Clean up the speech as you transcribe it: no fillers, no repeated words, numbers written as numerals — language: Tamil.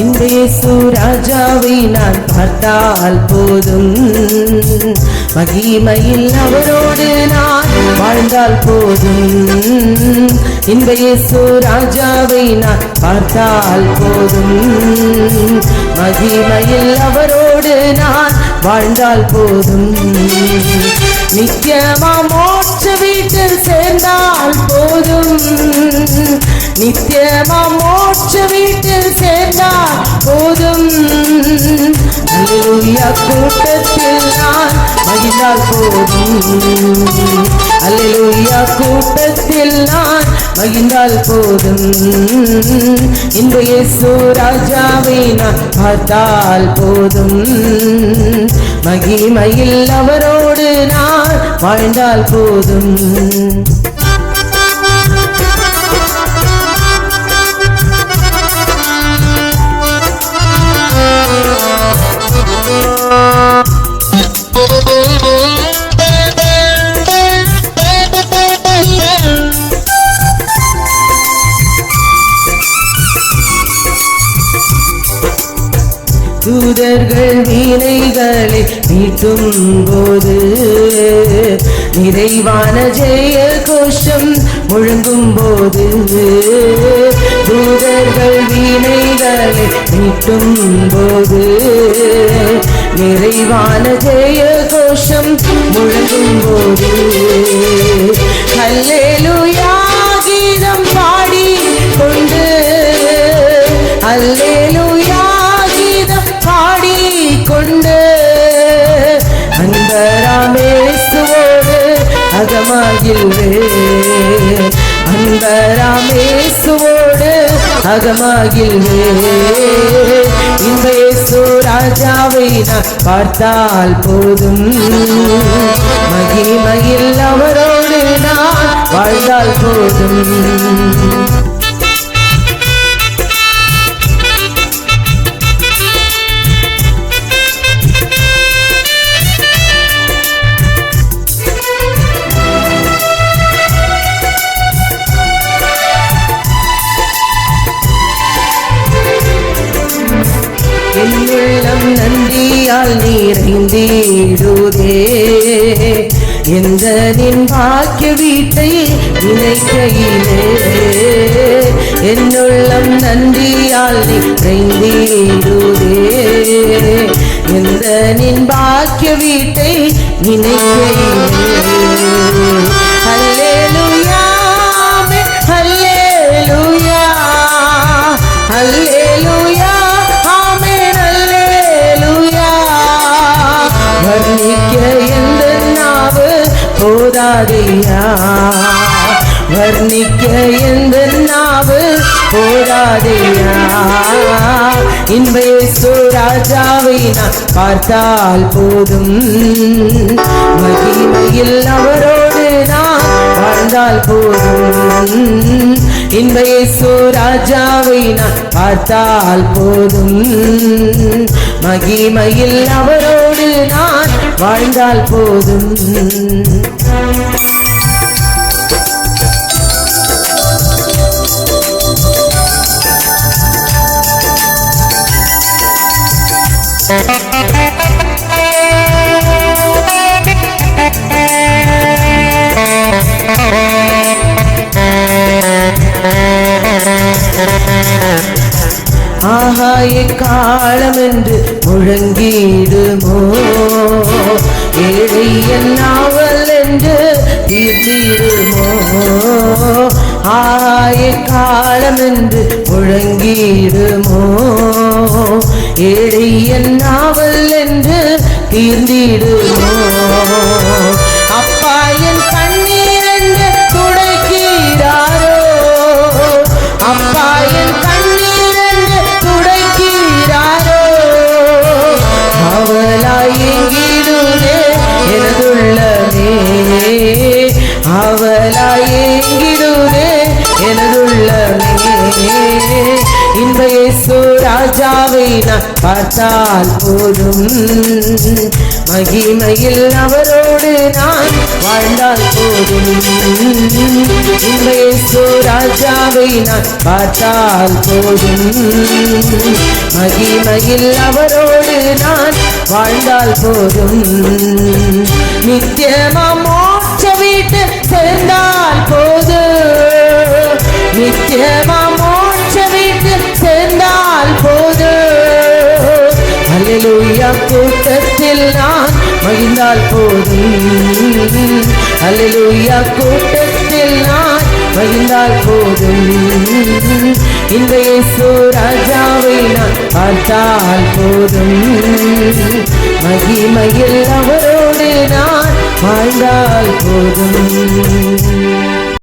இந்த இயேசு ராஜாவை நான் பார்த்தால் போதும், மகிமையில் அவரோடு நான் வாழ்ந்தால் போதும். இந்த இயேசு ராஜாவை நான் பார்த்தால் போதும், மகிமையில் அவரோடு நான் வாழ்ந்தால் போதும். நித்தியமா மோட்ச வீட்டில் சேர்ந்தால் போதும், நித்தியமா மோட்ச வீட்டில் சேர்ந்தால் போதும். அல்லேலூயா கூட்டத்தில் நான் மகிழ்ந்தால் போதும், அல்லேலூயா கூட்டத்தில் நான் மகிழ்ந்தால் போதும். இந்த இயேசு ராஜாவை நான் பார்த்தால் போதும், மகிமையில் அவரோடு நான் வாழ்ந்தால் போதும். தூதர்கள் வீணைகளை மீட்டும் போது நிறைவான ஜெய கோஷம் முழங்கும் போது, தூதர்கள் வீணைகளை மீட்டும் போது நிறைவான ஜெய கோஷம் முழங்கும் போது, அல்லேலூயா கீதம் பாடி கொண்டு, அல்லேலூயா பாடி கொண்டு அன்பராமேசுவோடு அகமாகில்வே, அன்பராமேசுவோடு அகமாகில்வே. இந்த இயேசு ராஜாவை நான் பார்த்தால் போதும், மகிமையில் அவரோடு நான் வாழ்ந்தால் போதும். என்னுள்ளம் நன்றியால் நிறைந்திடுதே, எந்த நின் பாக்கிய வீட்டை நினைக்கையிலே. என்னுள்ளம் நன்றியால் நிறைந்திடுதே, எந்த நின் பாக்கிய வீட்டை நினைக்கையிலே. அல்லேலூயா அல்லேலூயா அல்லேலூயா வர்ணிக்க எந்த நாவு போதாதையா, வர்ணிக்க எந்த நாவு போதாதையா. இந்த இயேசு ராஜாவை நான் பார்த்தால் போதும், மகிமையில் அவரோடு நான் வாழ்ந்தால் போதும். இந்த இயேசு ராஜாவை நான் பார்த்தால் போதும், மகிமையில் அவரோடு நான் வாழ்ந்தால் போதும். ஆஹா எக்காலம் என்று முழங்கிடுமோ, ஏழை என்னாவல் என்று தீர்த்திடுமோ. ஆஹா எக்காலம் என்று முழங்கிடுமோ, ஏழை என்னாவல் என்று தீர்ந்திடுமோ. அப்பா என் கண்ணீர் என்று துடைக்கிறாரோ, அப்பா என் கண்ணீர் என்று துடைக்கிறாரோ. அவளாய் எங்கிடுதே எனதுள்ளமே, அவளாய் எங்கிடுதே எனதுள்ளமே. இந்த இயேசு ராஜாவை நான் பார்த்தால் போதும், மகிமையில் அவரோடு நான் வாழ்ந்தால் போதும். இந்த இயேசு ராஜாவை நான் பார்த்தால் போதும், மகிமையில் அவரோடு நான் வாழ்ந்தால் போதும். நித்தியமா மோட்ச வீட்டு சேர்ந்தால் போதும், நித்தியமா மோட்ச வீட்டு சேர்ந்தால் போதும். அல்லேலூயா கூட்டத்தில் நான் மகிழ்ந்தால் போதும், அல்லேலூயா கூட்டத்தில் நான் மகிழ்ந்தால் போதும். இந்த இயேசு ராஜாவை நான் பார்த்தால் போதும், மகிமையில் அவரோடு நான் வாழ்ந்தால் போதும்.